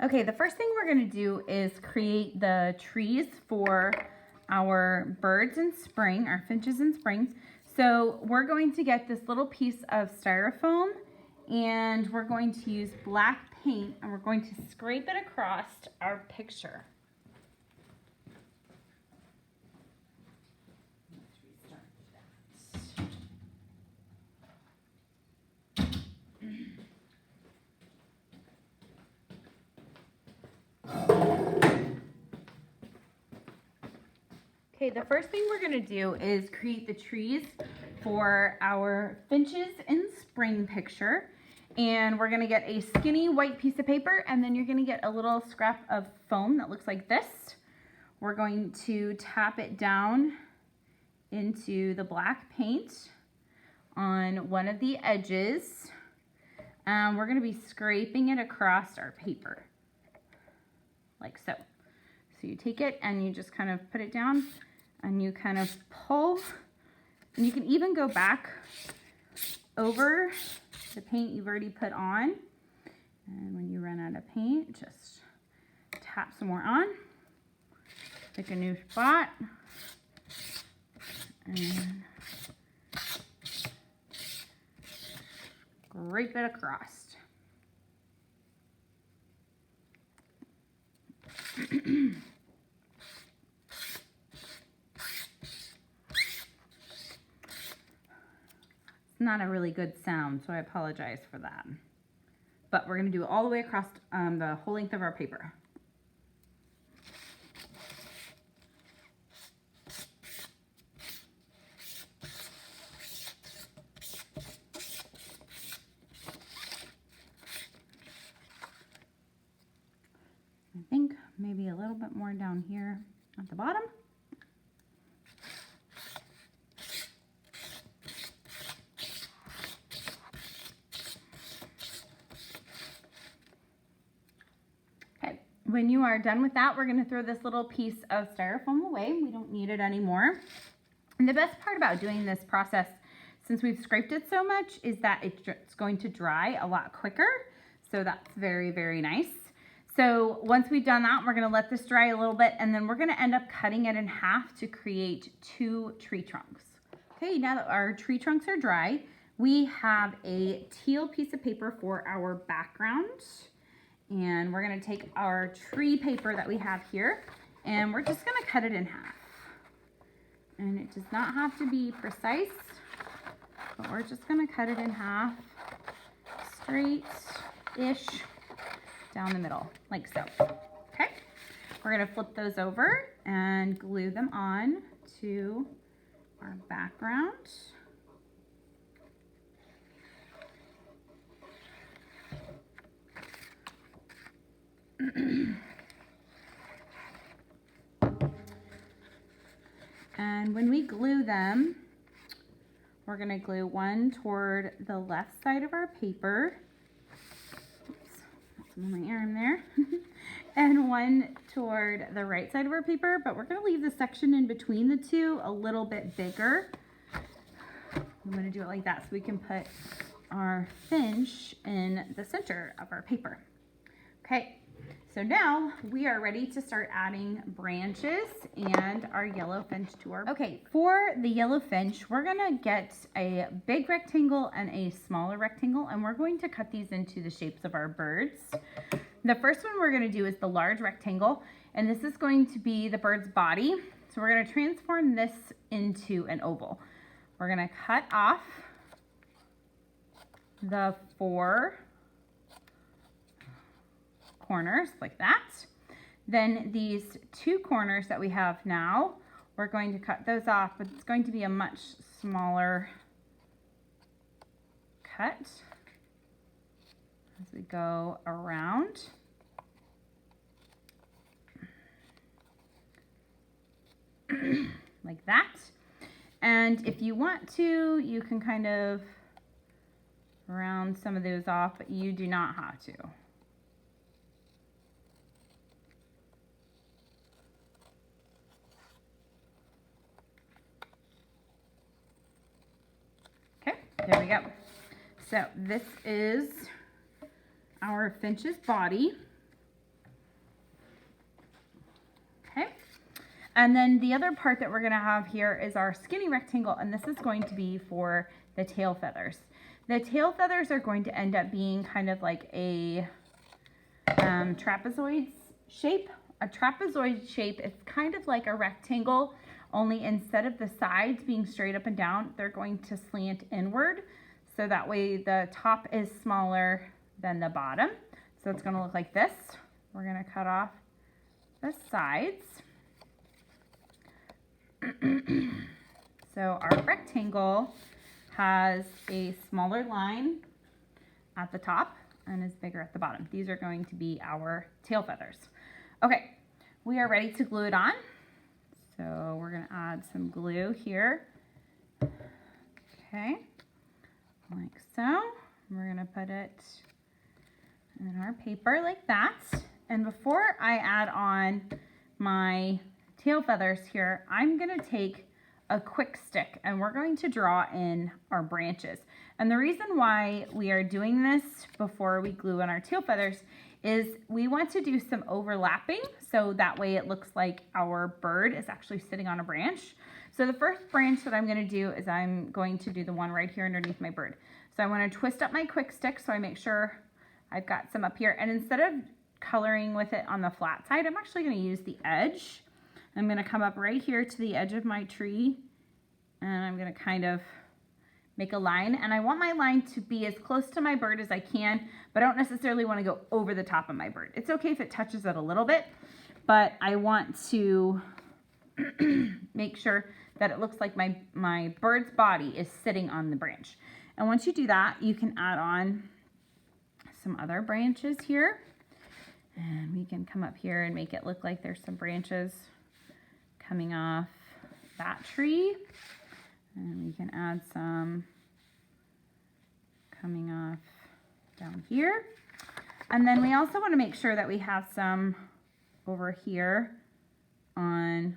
Okay, the first thing we're gonna do is create the trees for our birds in spring, our finches in spring. So we're going to get this little piece of styrofoam and we're going to use black paint and we're going to scrape it across our picture. Okay, the first thing we're gonna do is create the trees for our finches in spring picture. And we're gonna get a skinny white piece of paper and then you're gonna get a little scrap of foam that looks like this. We're going to tap it down into the black paint on one of the edges. We're gonna be scraping it across our paper, like so. So you take it and you just kind of put it down and you kind of pull, and you can even go back over the paint you've already put on. And when you run out of paint, just tap some more on, pick a new spot, and scrape it across. Not a really good sound, so I apologize for that. But we're going to do it all the way across the whole length of our paper. I think maybe a little bit more down here at the bottom. When you are done with that, we're going to throw this little piece of styrofoam away. We don't need it anymore. And the best part about doing this process, since we've scraped it so much, is that it's going to dry a lot quicker. So that's very, very nice. So once we've done that, we're going to let this dry a little bit, and then we're going to end up cutting it in half to create 2 tree trunks. Okay, now that our tree trunks are dry, we have a teal piece of paper for our background. And we're gonna take our tree paper that we have here and we're just gonna cut it in half. And it does not have to be precise, but we're just gonna cut it in half, straight-ish down the middle, like so. Okay, we're gonna flip those over and glue them on to our background. And when we glue them, we're going to glue one toward the left side of our paper. Oops, got some on my arm there. And one toward the right side of our paper, but we're going to leave the section in between the two a little bit bigger. I'm going to do it like that so we can put our finch in the center of our paper. Okay. So now we are ready to start adding branches and our yellow finch to our... Okay, for the yellow finch, we're gonna get a big rectangle and a smaller rectangle, and we're going to cut these into the shapes of our birds. The first one we're gonna do is the large rectangle, and this is going to be the bird's body. So we're gonna transform this into an oval. We're gonna cut off the 4 corners like that. Then these 2 corners that we have now, we're going to cut those off, but it's going to be a much smaller cut as we go around. Like that. And if you want to, you can kind of round some of those off, but you do not have to. There we go. So this is our finch's body. And then the other part that we're going to have here is our skinny rectangle, and this is going to be for the tail feathers. The tail feathers are going to end up being kind of like a trapezoid shape. A trapezoid shape is kind of like a rectangle, only instead of the sides being straight up and down, they're going to slant inward. So that way the top is smaller than the bottom. So it's going to look like this. We're going to cut off the sides. So our rectangle has a smaller line at the top and is bigger at the bottom. These are going to be our tail feathers. Okay, we are ready to glue it on. So we're going to add some glue here. Okay, like so. We're going to put it in our paper like that. And before I add on my tail feathers here, I'm going to take a quick stick and we're going to draw in our branches. And the reason why we are doing this before we glue in our tail feathers is we want to do some overlapping, so that way it looks like our bird is actually sitting on a branch. So the first branch that I'm going to do is I'm going to do the one right here underneath my bird. So I want to twist up my quick stick so I make sure I've got some up here. And instead of coloring with it on the flat side, I'm actually going to use the edge. I'm going to come up right here to the edge of my tree and I'm going to kind of make a line. And I want my line to be as close to my bird as I can, but I don't necessarily want to go over the top of my bird. It's okay if it touches it a little bit, but I want to make sure that it looks like my bird's body is sitting on the branch. And once you do that, you can add on some other branches here. And we can come up here and make it look like there's some branches coming off that tree. And we can add some coming off down here. And then we also want to make sure that we have some over here on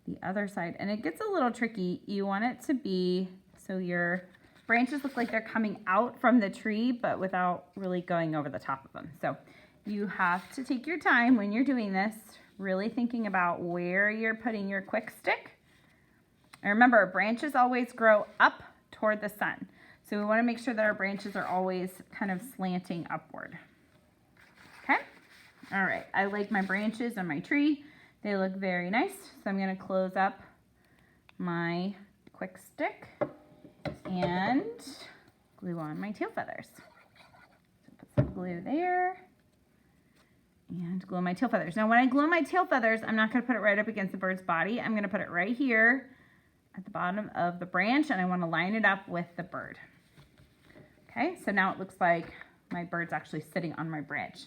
the other side. And it gets a little tricky. You want it to be so your branches look like they're coming out from the tree, but without really going over the top of them. So you have to take your time when you're doing this, really thinking about where you're putting your quick stick. And remember, branches always grow up toward the sun. So we want to make sure that our branches are always kind of slanting upward. Okay? All right, I like my branches on my tree. They look very nice. So I'm going to close up my quick stick and glue on my tail feathers. So put some glue there. And glue my tail feathers. Now when I glue my tail feathers, I'm not going to put it right up against the bird's body. I'm going to put it right here at the bottom of the branch, and I want to line it up with the bird. Okay, so now it looks like my bird's actually sitting on my branch.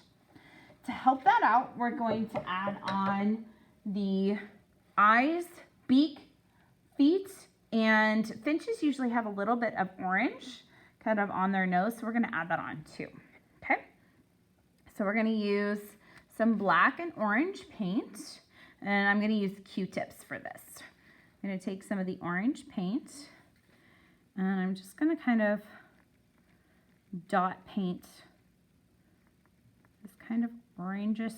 To help that out, we're going to add on the eyes, beak, feet, and finches usually have a little bit of orange kind of on their nose, so we're going to add that on too. Okay, so we're going to use some black and orange paint, and I'm going to use Q-tips for this. I'm going to take some of the orange paint, and I'm just going to kind of dot paint this kind of orangish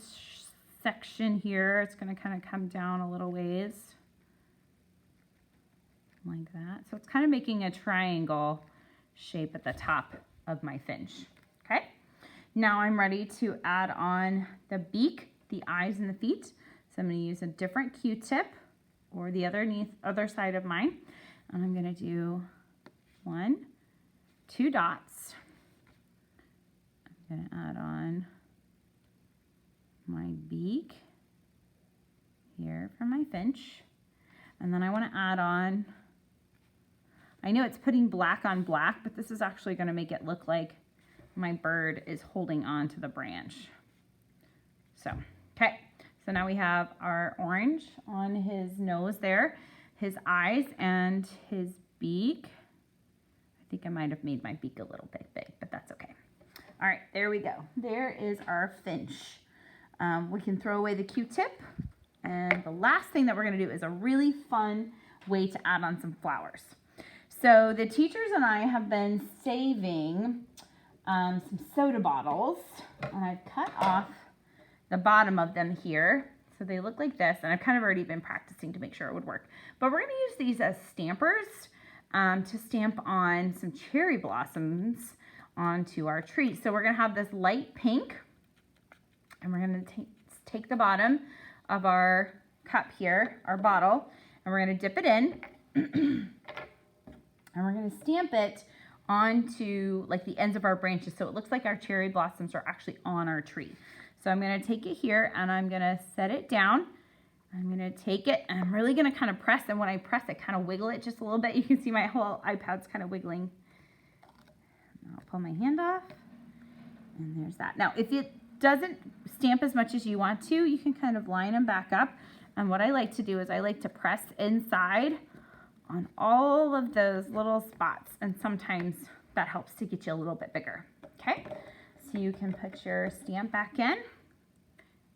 section here. It's going to kind of come down a little ways like that. So it's kind of making a triangle shape at the top of my finch. Okay. Now I'm ready to add on the beak, the eyes, and the feet. So I'm going to use a different Q-tip or the other side of mine. And I'm going to do 1, 2 dots. I'm going to add on my beak here for my finch. And then I want to add on, I know it's putting black on black, but this is actually going to make it look like my bird is holding on to the branch. So, okay. So now we have our orange on his nose there, his eyes, and his beak. I think I might have made my beak a little bit big, but that's okay. All right, there we go. There is our finch. We can throw away the Q-tip. And the last thing that we're going to do is a really fun way to add on some flowers. So the teachers and I have been saving some soda bottles, and I've cut off the bottom of them here So they look like this, and I've kind of already been practicing to make sure it would work. But we're going to use these as stampers to stamp on some cherry blossoms onto our tree. So we're going to have this light pink, and we're going to take the bottom of our cup here, our bottle, and we're going to dip it in, and we're going to stamp it onto like the ends of our branches so it looks like our cherry blossoms are actually on our tree. So I'm going to take it here and I'm going to set it down. I'm going to take it and I'm really going to kind of press, and when I press it, kind of wiggle it just a little bit. You can see my whole iPad's kind of wiggling. I'll pull my hand off, and there's that. Now if it doesn't stamp as much as you want to, you can kind of line them back up, and what I like to do is I like to press inside on all of those little spots, and sometimes that helps to get you a little bit bigger. Okay, so you can put your stamp back in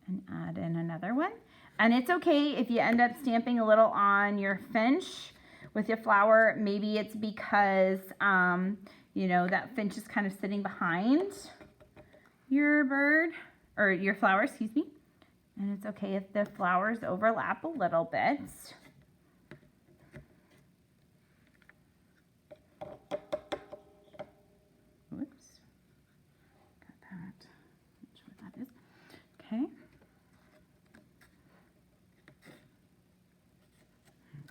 and add in another one, and it's okay if you end up stamping a little on your finch with your flower. Maybe it's because you know, that finch is kind of sitting behind your bird or your flower, excuse me, and it's okay if the flowers overlap a little bit. Okay.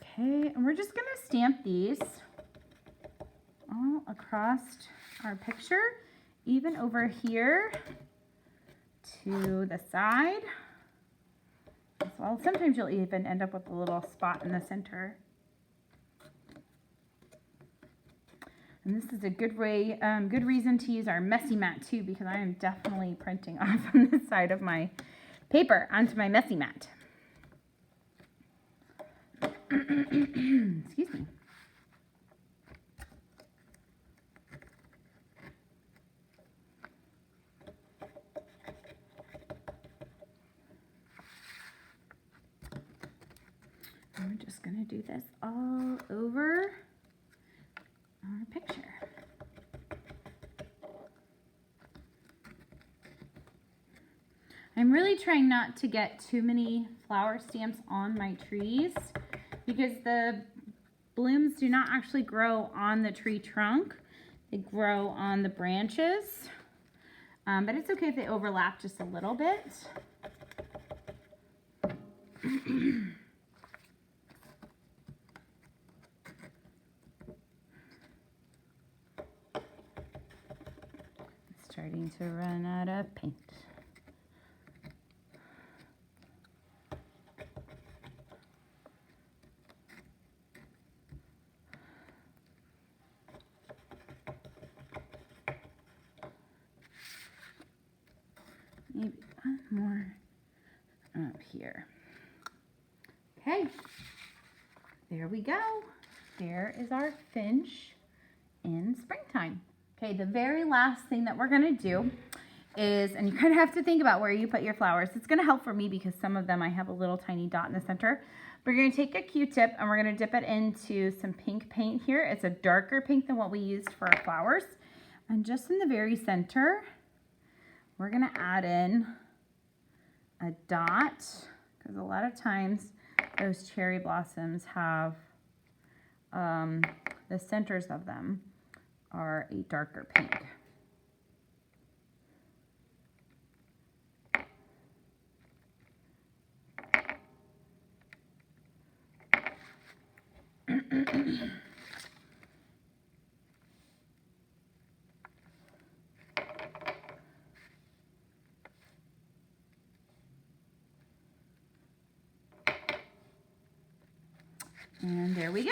Okay, and we're just going to stamp these all across our picture, even over here to the side as well. Sometimes you'll even end up with a little spot in the center. And this is a good way, good reason to use our messy mat too, because I am definitely printing off on the side of my paper onto my messy mat. Excuse me. And we're just going to do this all over our picture. I'm really trying not to get too many flower stamps on my trees because the blooms do not actually grow on the tree trunk. They grow on the branches. But it's okay if they overlap just a little bit. Starting to run out of paint. Maybe one more up here. Okay, there we go. There is our finch in springtime. Okay, the very last thing that we're gonna do is, and you kind of have to think about where you put your flowers. It's gonna help for me because some of them I have a little tiny dot in the center. We're gonna take a Q-tip and we're gonna dip it into some pink paint here. It's a darker pink than what we used for our flowers. And just in the very center, we're gonna add in a dot, because a lot of times those cherry blossoms have, the centers of them are a darker pink. And there we go.